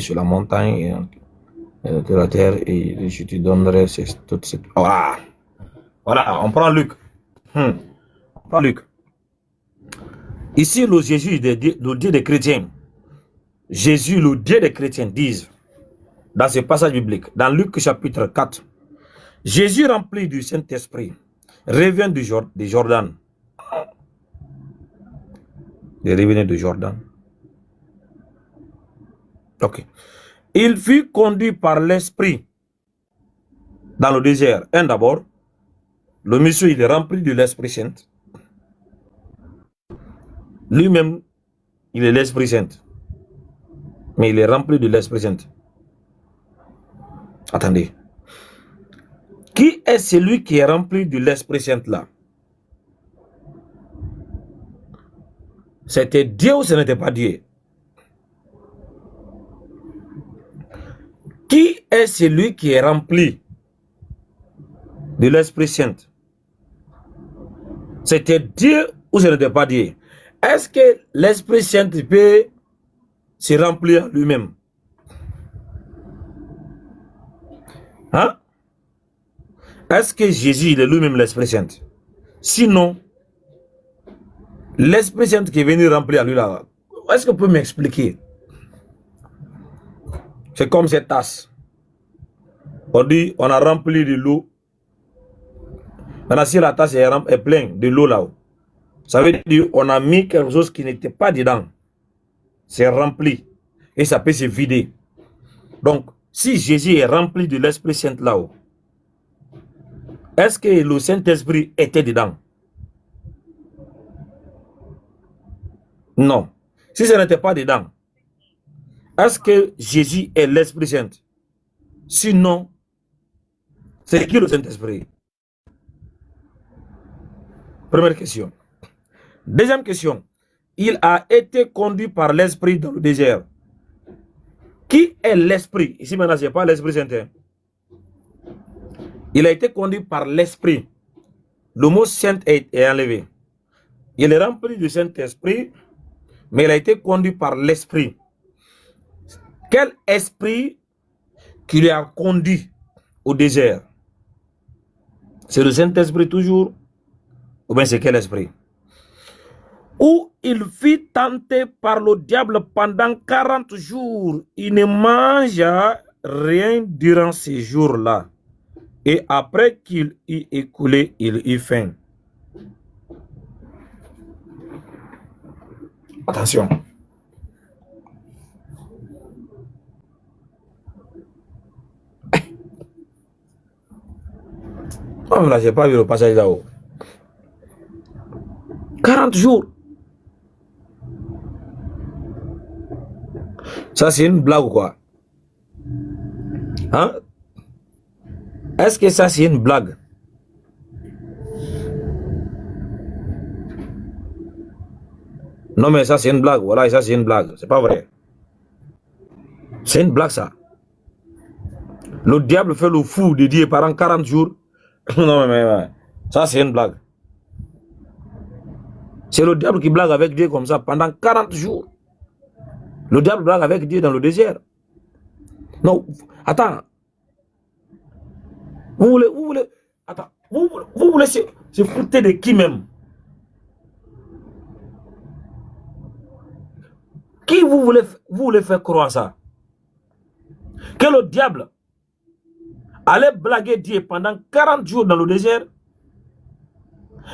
sur la montagne de la terre et je te donnerai toute cette... Voilà. Voilà, on prend Luc. On prend Luc. Ici, le Jésus, le Dieu des chrétiens, Jésus, le Dieu des chrétiens, disent, dans ce passage biblique, dans Luc chapitre 4, Jésus rempli du Saint-Esprit, revient du Jordan. Il revenait de Jordan. Ok. Il fut conduit par l'Esprit dans le désert. D'abord, le monsieur, il est rempli de l'Esprit Saint. Lui-même, il est l'Esprit Saint. Mais il est rempli de l'Esprit Saint. Attendez. Qui est celui qui est rempli de l'Esprit Saint là? C'était Dieu ou ce n'était pas Dieu? Qui est celui qui est rempli de l'Esprit Saint? C'était Dieu ou ce n'était pas Dieu? Est-ce que l'Esprit Saint peut se remplir lui-même? Hein? Est-ce que Jésus est lui-même l'Esprit Saint? Sinon, l'Esprit Saint qui est venu remplir lui là, est-ce que vous pouvez m'expliquer? C'est comme cette tasse. On dit, on a rempli de l'eau. Maintenant, si la tasse est pleine de l'eau là-haut, ça veut dire on a mis quelque chose qui n'était pas dedans. C'est rempli. Et ça peut se vider. Donc, si Jésus est rempli de l'Esprit Saint là-haut, est-ce que le Saint-Esprit était dedans? Non. Si ce n'était pas dedans, est-ce que Jésus est l'Esprit Saint? Sinon, c'est qui le Saint-Esprit? Première question. Deuxième question. Il a été conduit par l'Esprit dans le désert. Qui est l'Esprit? Ici maintenant, ce n'est pas l'Esprit Saint. Il a été conduit par l'Esprit. Le mot Saint est enlevé. Il est rempli du Saint-Esprit, mais il a été conduit par l'Esprit. Quel esprit qui lui a conduit au désert? C'est le Saint-Esprit toujours? Ou bien c'est quel esprit? Où il fut tenté par le diable pendant 40 jours. Il ne mangea rien durant ces jours-là. Et après qu'il eut écoulé, il eut faim. Attention. Oh là, j'ai pas vu le passage là-haut. 40 jours. Ça, c'est une blague ou quoi? Hein? Est-ce que ça, c'est une blague? Non, mais ça, c'est une blague. Voilà, ça, c'est une blague. C'est pas vrai. C'est une blague, ça. Le diable fait le fou de Dieu pendant 40 jours. Non, mais ça, c'est une blague. C'est le diable qui blague avec Dieu comme ça pendant 40 jours. Le diable blague avec Dieu dans le désert. Non, attends. Vous voulez, attends, vous voulez se foutre de qui même? Qui vous voulez faire croire ça? Que le diable allait blaguer Dieu pendant 40 jours dans le désert?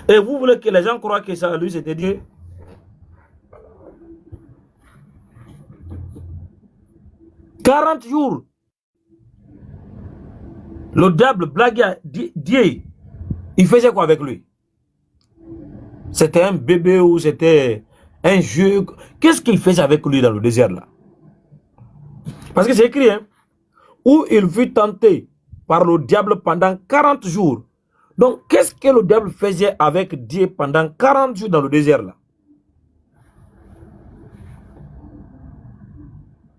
Et vous voulez que les gens croient que ça, lui, c'était Dieu? « 40 jours. Le diable blaguait Dieu. Il faisait quoi avec lui? C'était un bébé ou c'était un jeu? Qu'est-ce qu'il faisait avec lui dans le désert là? Parce que c'est écrit, hein? Où il fut tenté par le diable pendant 40 jours. Donc, qu'est-ce que le diable faisait avec Dieu pendant 40 jours dans le désert là?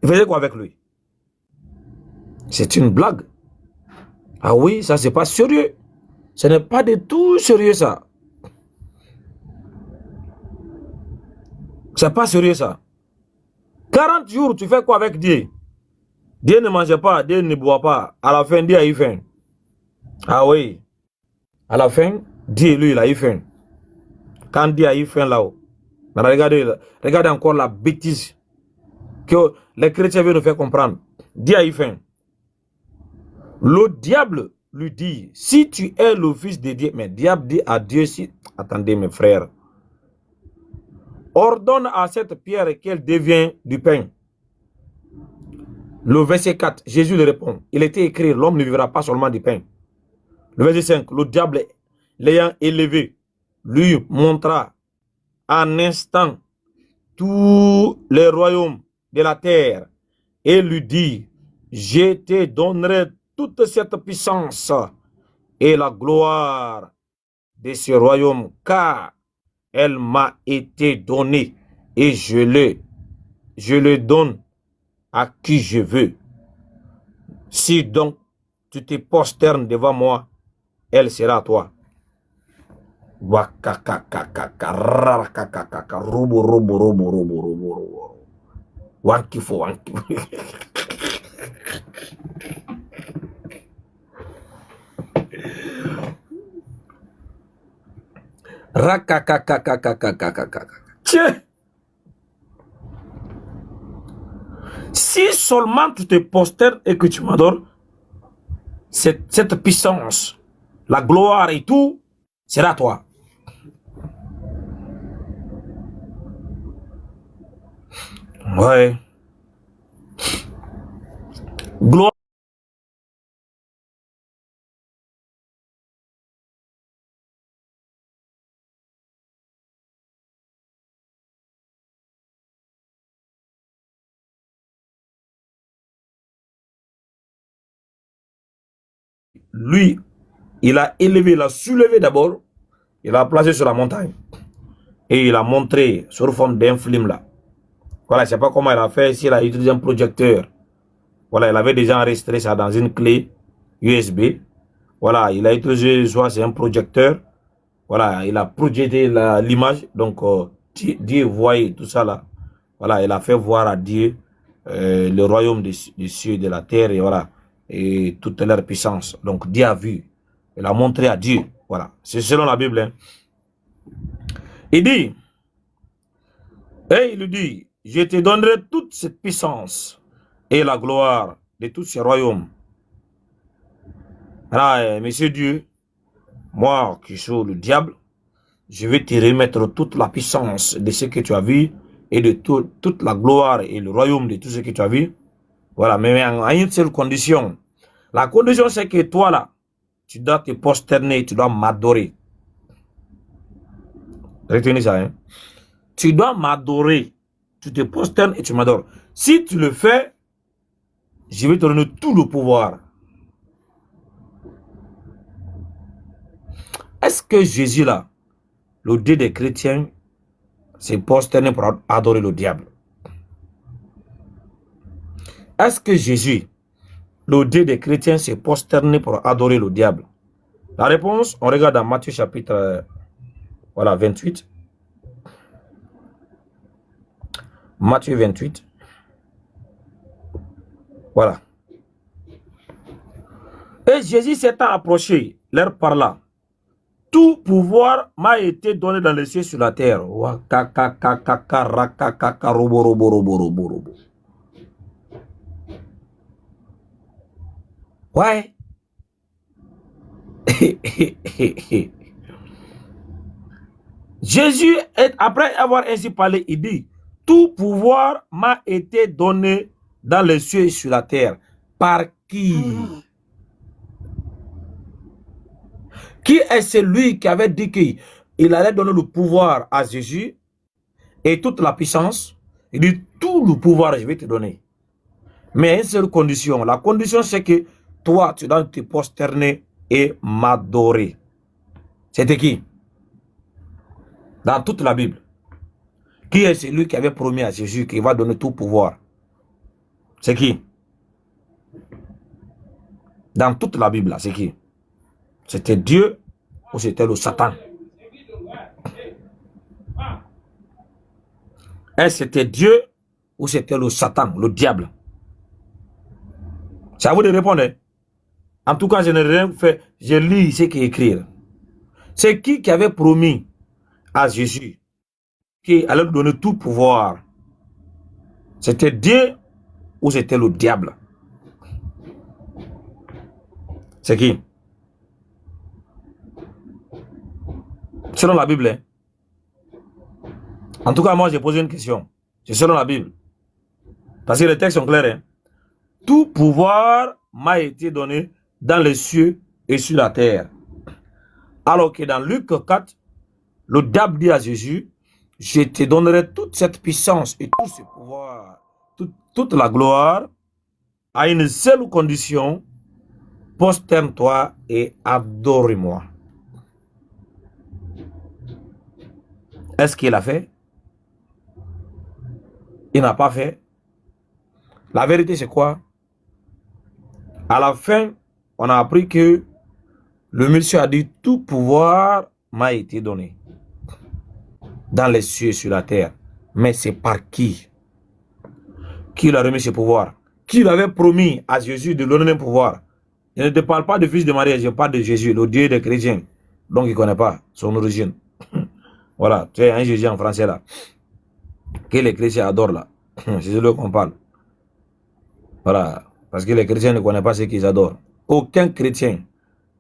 Il faisait quoi avec lui? C'est une blague. Ah oui, ça c'est pas sérieux. Ce n'est pas du tout sérieux ça. C'est pas sérieux ça. 40 jours, tu fais quoi avec Dieu? Dieu ne mangeait pas, Dieu ne boit pas. À la fin, Dieu a eu faim. Ah oui. À la fin, Dieu, lui, il a eu faim. Quand Dieu a eu faim là-haut. Regardez encore la bêtise que les chrétiens veulent nous faire comprendre. Dieu a eu faim. Le diable lui dit, si tu es le fils de Dieu, mais le diable dit à Dieu, si... Attendez mes frères. Ordonne à cette pierre qu'elle devienne du pain. Le verset 4, Jésus lui répond, il était écrit, l'homme ne vivra pas seulement du pain. Le verset 5, le diable l'ayant élevé, lui montra en instant tous les royaumes de la terre et lui dit, je te donnerai toute cette puissance et la gloire de ce royaume, car elle m'a été donnée et je le donne à qui je veux. Si donc tu te prosternes devant moi, elle sera à toi. Tiens, si seulement tu te prosternes et que tu m'adores, cette puissance, la gloire et tout, sera à toi. Ouais. Gloire. Lui, il a élevé, il a soulevé d'abord, il a placé sur la montagne. Et il a montré sur forme d'un film là. Voilà, je ne sais pas comment il a fait, s'il a utilisé un projecteur. Voilà, il avait déjà enregistré ça dans une clé USB. Voilà, il a utilisé, soit c'est un projecteur. Voilà, il a projeté l'image. Donc, Dieu voyait tout ça là. Voilà, il a fait voir à Dieu le royaume des cieux, de la terre, et voilà, et toute leur puissance. Donc, Dieu a vu. Il a montré à Dieu. Voilà, c'est selon la Bible. Hein. Il dit, et il lui dit, je te donnerai toute cette puissance et la gloire de tous ces royaumes. Alors, monsieur Dieu, moi qui suis le diable, je vais te remettre toute la puissance de ce que tu as vu et de toute la gloire et le royaume de tout ce que tu as vu. Voilà, mais en une seule condition. La condition, c'est que toi là, tu dois te prosterner, tu dois m'adorer. Retenez ça, hein. Tu dois m'adorer. Tu te prosternes et tu m'adores. Si tu le fais, je vais te donner tout le pouvoir. Est-ce que Jésus là, le Dieu des chrétiens, s'est prosterné pour adorer le diable? Est-ce que Jésus, le Dieu des chrétiens, s'est prosterné pour adorer le diable? La réponse, on regarde dans Matthieu chapitre 28. Matthieu 28. Voilà. Et Jésus s'étant approché, leur parla. Tout pouvoir m'a été donné dans les cieux sur la terre. Ouais. Jésus, après avoir ainsi parlé, il dit, tout pouvoir m'a été donné dans les cieux et sur la terre. Par qui? Qui est celui qui avait dit qu'il allait donner le pouvoir à Jésus et toute la puissance? Il dit, tout le pouvoir, je vais te donner. Mais à une seule condition. La condition, c'est que toi, tu dois te prosterner et m'adorer. C'était qui? Dans toute la Bible. Qui est celui qui avait promis à Jésus qu'il va donner tout pouvoir? C'est qui? Dans toute la Bible, c'est qui? C'était Dieu ou c'était le Satan? Est-ce que c'était Dieu ou c'était le Satan, le diable? C'est à vous de répondre. Hein. En tout cas, je n'ai rien fait. Je lis ce qui est écrit. C'est qui avait promis à Jésus qui allait lui donner tout pouvoir? C'était Dieu ou c'était le diable? C'est qui? Selon la Bible. Hein? En tout cas, moi, j'ai posé une question. C'est selon la Bible. Parce que les textes sont clairs. Hein? Tout pouvoir m'a été donné dans les cieux et sur la terre. Alors que dans Luc 4, le diable dit à Jésus, je te donnerai toute cette puissance et tout ce pouvoir, toute la gloire, à une seule condition, prosterne-toi et adore-moi. Est-ce qu'il a fait? Il n'a pas fait. La vérité, c'est quoi? À la fin, on a appris que le monsieur a dit, tout pouvoir m'a été donné dans les cieux et sur la terre. Mais c'est par qui? Qui lui a remis ce pouvoir? Qui lui avait promis à Jésus de lui donner un pouvoir? Je ne te parle pas de fils de Marie, je parle de Jésus, le Dieu des chrétiens. Donc il ne connaît pas son origine. Voilà, tu as un Jésus en français là, que les chrétiens adorent là. C'est de lui qu'on parle. Voilà, parce que les chrétiens ne connaissent pas ce qu'ils adorent. Aucun chrétien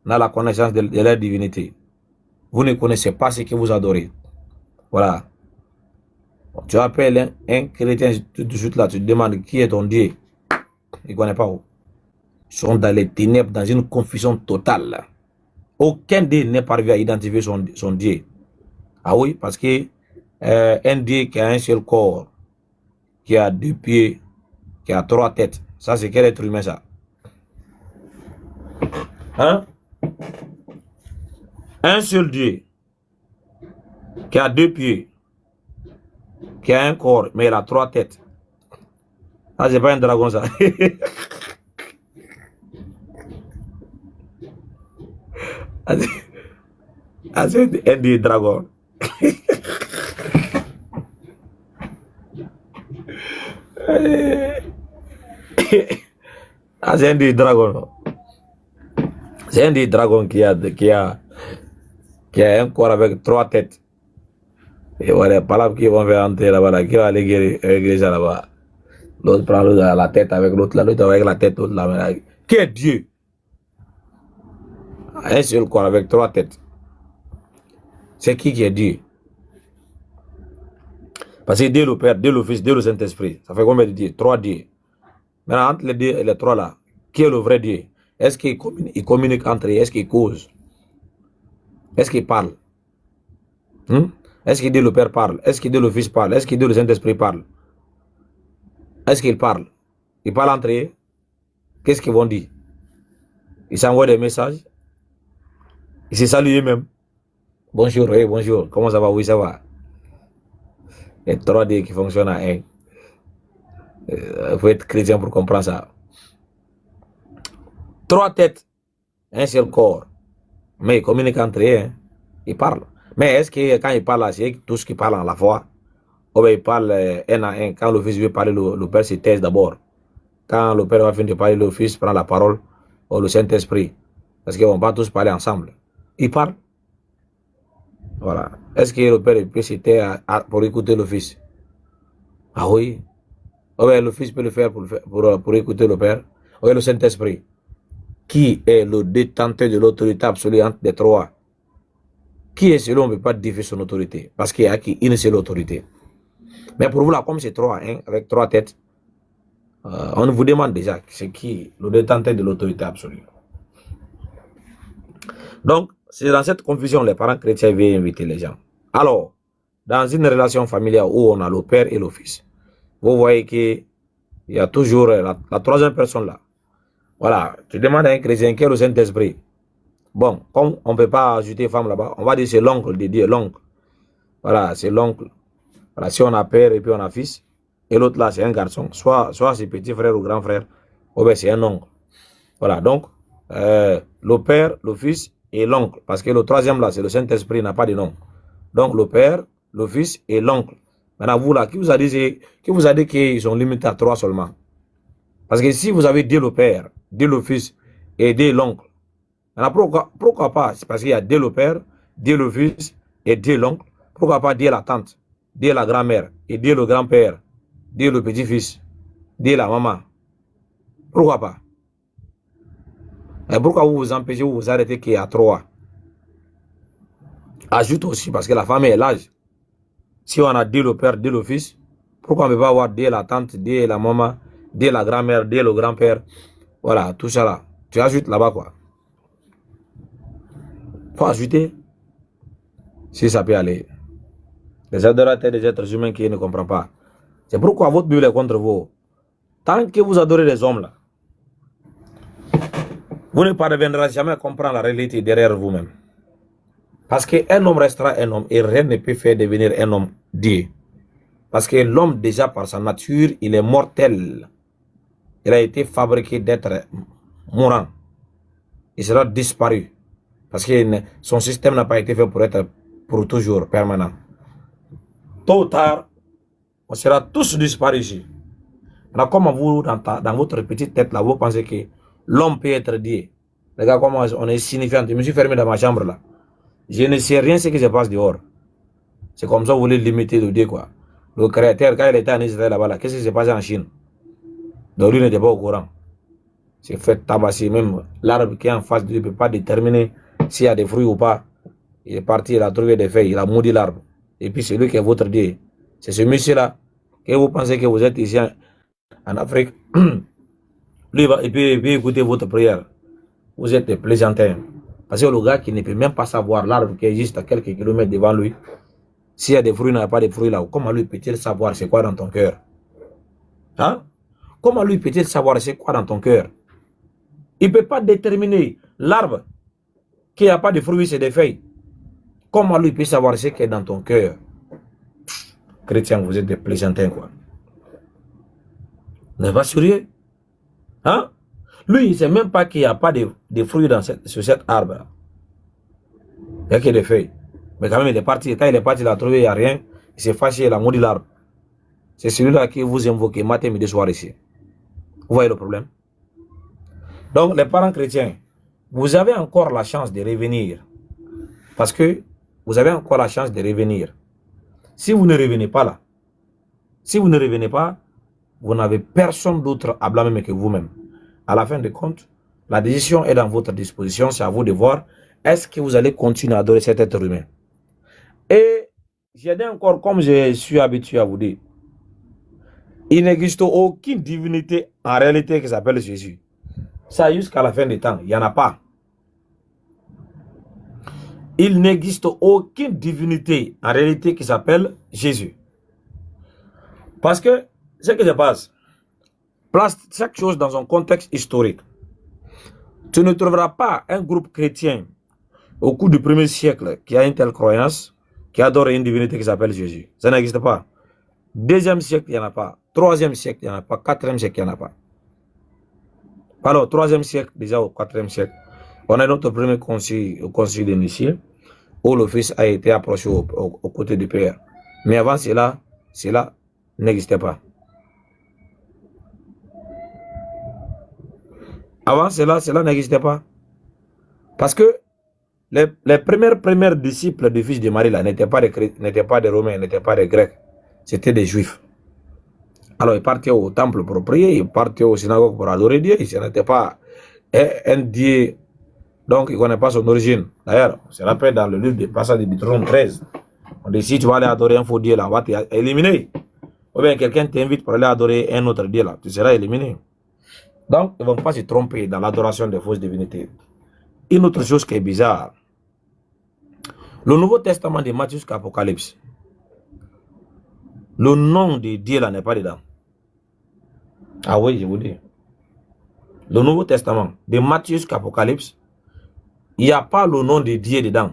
n'a la connaissance de leur divinité. Vous ne connaissez pas ce que vous adorez. Voilà. Tu appelles un chrétien tout de suite là, tu te demandes qui est ton Dieu. Il ne connaît pas où. Ils sont dans les ténèbres, dans une confusion totale. Là. Aucun Dieu n'est parvenu à identifier son Dieu. Ah oui, parce que un Dieu qui a un seul corps, qui a 2 pieds, qui a 3 têtes, ça c'est quel être humain ça? Hein? Un seul Dieu, qui a 2 pieds, qui a un corps, mais il a 3 têtes. Ah, c'est pas un dragon ça. Ah, c'est un des dragons. Ah, c'est un des dragons. C'est un des dragons qui a un corps avec 3 têtes. Et voilà, par là qu'ils vont faire entrer là-bas, qui va aller guérir ça là-bas. L'autre prend la tête avec l'autre là, l'autre avec la tête, l'autre là. Qui est Dieu? Un seul corps avec 3 têtes. C'est qui est Dieu? Parce que Dieu le Père, Dieu le Fils, Dieu le Saint-Esprit. Ça fait combien de dieux? 3 dieux. Maintenant, entre les 2 et les 3 là, qui est le vrai Dieu? Est-ce qu'il communique entre eux? Est-ce qu'il cause? Est-ce qu'il parle? Est-ce que Dieu le Père parle? Est-ce que Dieu le Fils parle? Est-ce que Dieu le Saint-Esprit parle? Est-ce qu'ils parlent? Ils parlent entre eux? Qu'est-ce qu'ils vont dire? Ils s'envoient des messages? Ils se saluent eux-mêmes? Bonjour, oui, bonjour. Comment ça va? Oui, ça va. Il y a 3 dieux qui fonctionnent à 1. Il faut être chrétien pour comprendre ça. 3 têtes, un seul corps. Mais ils communiquent entre eux. Hein? Ils parlent. Mais est-ce que quand ils parlent, c'est tous qui parlent à la fois? Ou bien ils parlent un à un. Quand le Fils veut parler, le Père se taise d'abord. Quand le Père va finir de parler, le Fils prend la parole. Ou le Saint-Esprit. Parce qu'ils ne vont pas tous parler ensemble. Ils parlent. Voilà. Est-ce que le Père peut se taire pour écouter le Fils? Ah oui. Ou bien le Fils peut le faire pour écouter le Père. Ou bien le Saint-Esprit. Qui est le détenteur de l'autorité absolue entre les 3? Qui est celui on ne peut pas défier son autorité? Parce qu'il y a une seule autorité. Mais pour vous là, comme c'est 3, hein, avec 3 têtes, on vous demande déjà c'est qui le détenteur de l'autorité absolue. Donc, c'est dans cette confusion les parents chrétiens viennent inviter les gens. Alors, dans une relation familiale où on a le père et le fils, vous voyez qu'il y a toujours la 3e personne là. Voilà, tu demandes à un chrétien qui est le Saint-Esprit. Bon, comme on ne peut pas ajouter femme là-bas, on va dire c'est l'oncle de Dieu, l'oncle. Voilà, c'est l'oncle. Voilà, si on a père et puis on a fils, et l'autre là c'est un garçon, soit c'est petit frère ou grand frère, ou bien c'est un oncle. Voilà, donc, le père, le fils et l'oncle, parce que le 3e là, c'est le Saint-Esprit, n'a pas de nom. Donc, le père, le fils et l'oncle. Maintenant, vous là, qui vous a dit qu'ils sont limités à 3 seulement? Parce que si vous avez Dieu le Père, Dieu le Fils et Dieu l'oncle. Pourquoi pas? C'est parce qu'il y a Dieu le Père, Dieu le Fils et Dieu l'oncle. Pourquoi pas Dieu la tante, Dieu la grand-mère et Dieu le grand-père, Dieu le petit-fils, Dieu la maman? Pourquoi pas? Et pourquoi vous vous empêchez, vous vous arrêtez qu'il y a 3? Ajoute aussi, parce que la famille est large. Si on a Dieu le Père, Dieu le Fils, pourquoi on ne peut pas avoir Dieu la tante, Dieu la maman, Dieu la grand-mère, Dieu le grand-père? Voilà, tout ça là. Tu ajoutes là-bas quoi. Faut ajouter. Si ça peut aller. Les adorateurs des êtres humains qui ne comprennent pas. C'est pourquoi votre Bible est contre vous. Tant que vous adorez les hommes là, vous ne parviendrez jamais à comprendre la réalité derrière vous-même. Parce qu'un homme restera un homme et rien ne peut faire devenir un homme Dieu. Parce que l'homme déjà par sa nature, il est mortel. Il a été fabriqué d'être mourant. Il sera disparu. Parce que son système n'a pas été fait pour être pour toujours, permanent. Tôt ou tard, on sera tous disparus ici. Alors comment vous, dans votre petite tête là, vous pensez que l'homme peut être Dieu? Regarde comment on est signifiant. Je me suis fermé dans ma chambre là. Je ne sais rien ce qui se passe dehors. C'est comme ça que vous voulez limiter le Dieu quoi. Le créateur, quand il était en Israël là-bas, qu'est-ce qui s'est passé en Chine? Donc lui n'était pas au courant. C'est fait tabasser. Même l'arbre qui est en face de lui ne peut pas déterminer s'il y a des fruits ou pas. Il est parti, il a trouvé des feuilles, il a maudit l'arbre. Et puis c'est lui qui est votre Dieu. C'est ce monsieur-là que vous pensez que vous êtes ici en Afrique. Lui va, et puis écouter votre prière. Vous êtes des plaisantins. Parce que le gars qui ne peut même pas savoir l'arbre qui existe à quelques kilomètres devant lui, s'il y a des fruits, il n'y a pas de fruits là, comment lui peut-il savoir c'est quoi dans ton cœur? Hein? Comment lui peut-il savoir c'est quoi dans ton cœur? Il ne peut pas déterminer l'arbre qui n'a pas de fruits, c'est des feuilles. Comment lui peut savoir ce qui est dans ton cœur? Chrétien, vous êtes des plaisantins quoi. Vous n'êtes pas sérieux? Hein? Lui, il ne sait même pas qu'il n'y a pas de fruits sur cet arbre. Il n'y a que des feuilles. Mais quand même, il est parti. Quand il est parti, il a trouvé, il n'y a rien. Il s'est fâché, il a maudit l'arbre. C'est celui-là que vous invoquez matin, midi, soir ici. Vous voyez le problème? Donc, les parents chrétiens, vous avez encore la chance de revenir. Parce que vous avez encore la chance de revenir. Si vous ne revenez pas là, si vous ne revenez pas, vous n'avez personne d'autre à blâmer que vous-même. À la fin de compte, la décision est dans votre disposition. C'est à vous de voir est-ce que vous allez continuer à adorer cet être humain. Et j'ai dit encore, comme je suis habitué à vous dire, il n'existe aucune divinité en réalité qui s'appelle Jésus. Ça jusqu'à la fin des temps, il n'y en a pas. Il n'existe aucune divinité en réalité qui s'appelle Jésus. Parce que ce qui se passe, place chaque chose dans un contexte historique. Tu ne trouveras pas un groupe chrétien au cours du 1er siècle qui a une telle croyance, qui adore une divinité qui s'appelle Jésus. Ça n'existe pas. 2e siècle, il n'y en a pas. 3e siècle, il n'y en a pas. 4e siècle, il n'y en a pas. Alors, 3e siècle, déjà au 4e siècle, on a notre premier concile, au concile de Nicée, où le Fils a été approché aux côtés du Père. Mais avant cela n'existait pas. Avant cela n'existait pas. Parce que les premiers disciples du Fils de Marie n'étaient pas des Romains, n'étaient pas des Grecs. C'était des Juifs. Alors, ils partaient au temple pour prier, ils partaient aux synagogues pour adorer Dieu. Ce n'était pas un Dieu, donc il ne connaît pas son origine. D'ailleurs, on se rappelle dans le livre des passages de Deutéronome 13. On dit si tu vas aller adorer un faux Dieu là, on va t'éliminer. Ou bien quelqu'un t'invite pour aller adorer un autre Dieu là, tu seras éliminé. Donc, ils ne vont pas se tromper dans l'adoration des fausses divinités. Une autre chose qui est bizarre, le Nouveau Testament de Matthieu jusqu'à Apocalypse, le nom de Dieu là n'est pas dedans. Ah oui, je vous dis. Le Nouveau Testament, de Matthieu jusqu'à Apocalypse, il n'y a pas le nom de Dieu dedans.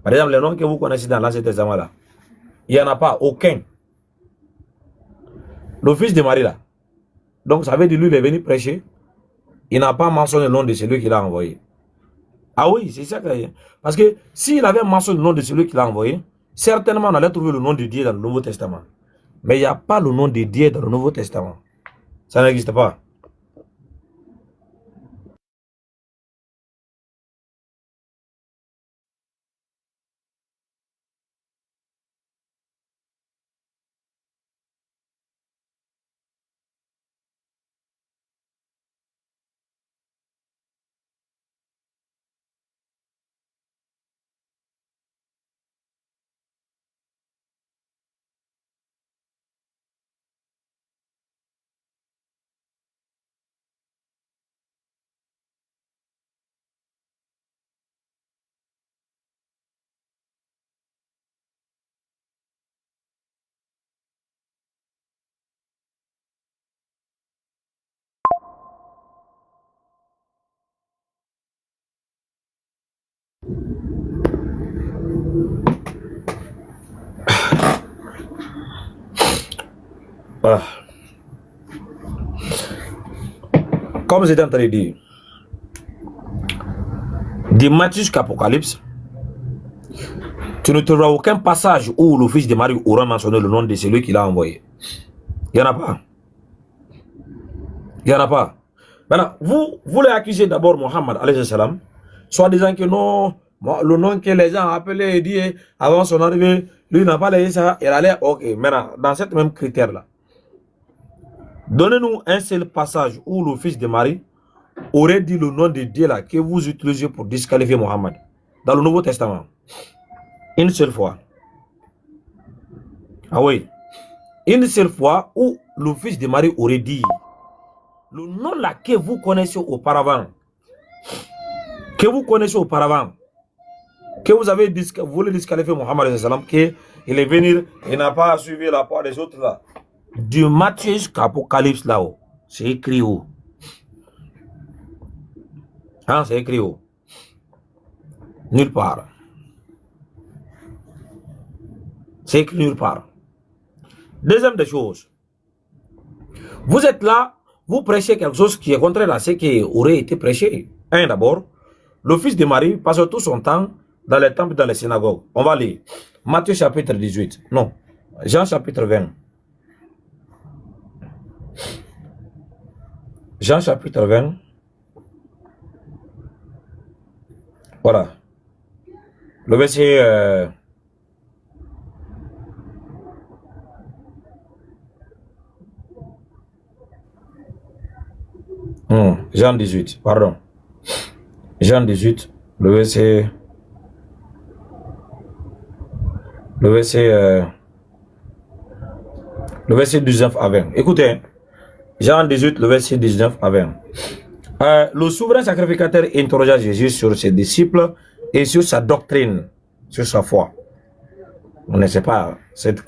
Par exemple, les noms que vous connaissez dans l'Ancien Testament là, il n'y en a pas, aucun. Le Fils de Marie là, donc ça veut dire lui, il est venu prêcher, il n'a pas mentionné le nom de celui qui l'a envoyé. Ah oui, c'est ça que... Parce que s'il avait mentionné le nom de celui qui l'a envoyé, certainement on allait trouver le nom de Dieu dans le Nouveau Testament. Mais il n'y a pas le nom de Dieu dans le Nouveau Testament. Ça n'existe pas. Voilà. Comme j'étais en train de dire, de Matthieu jusqu'à Apocalypse, tu ne trouveras aucun passage où le fils de Marie aura mentionné le nom de celui qui l'a envoyé. Il n'y en a pas. Il n'y en a pas. Maintenant, vous voulez accuser d'abord Mohammed, soit disant que non, le nom que les gens appelaient et dit avant son arrivée, lui n'a pas laissé ça, il allait, ok. Maintenant, dans cette même critère-là, donnez-nous un seul passage où le fils de Marie aurait dit le nom de Dieu là que vous utilisez pour disqualifier Mohammed dans le Nouveau Testament. Une seule fois. Ah oui. Une seule fois où le fils de Marie aurait dit le nom là que vous connaissez auparavant. Que vous connaissez auparavant. Que vous avez voulu disqualifier Mohammed, qu'il est venu, il n'a pas suivi la part des autres là. Du Matthieu jusqu'à Apocalypse là-haut. C'est écrit où? Hein, c'est écrit où? Nulle part. C'est écrit nulle part. Deuxième des choses. Vous êtes là, vous prêchez quelque chose qui est contraire à ce qui aurait été prêché. Un d'abord, le fils de Marie passe tout son temps dans les temples, dans les synagogues. On va lire. Matthieu chapitre 18. Non. Jean chapitre 20. Jean chapitre 20. Voilà. Le verset... Jean 18, pardon. Jean 18, le verset 19 à 20. Écoutez, Jean 18, le verset 19 à 20. Le souverain sacrificateur interrogea Jésus sur ses disciples et sur sa doctrine, sur sa foi. On ne sait pas cette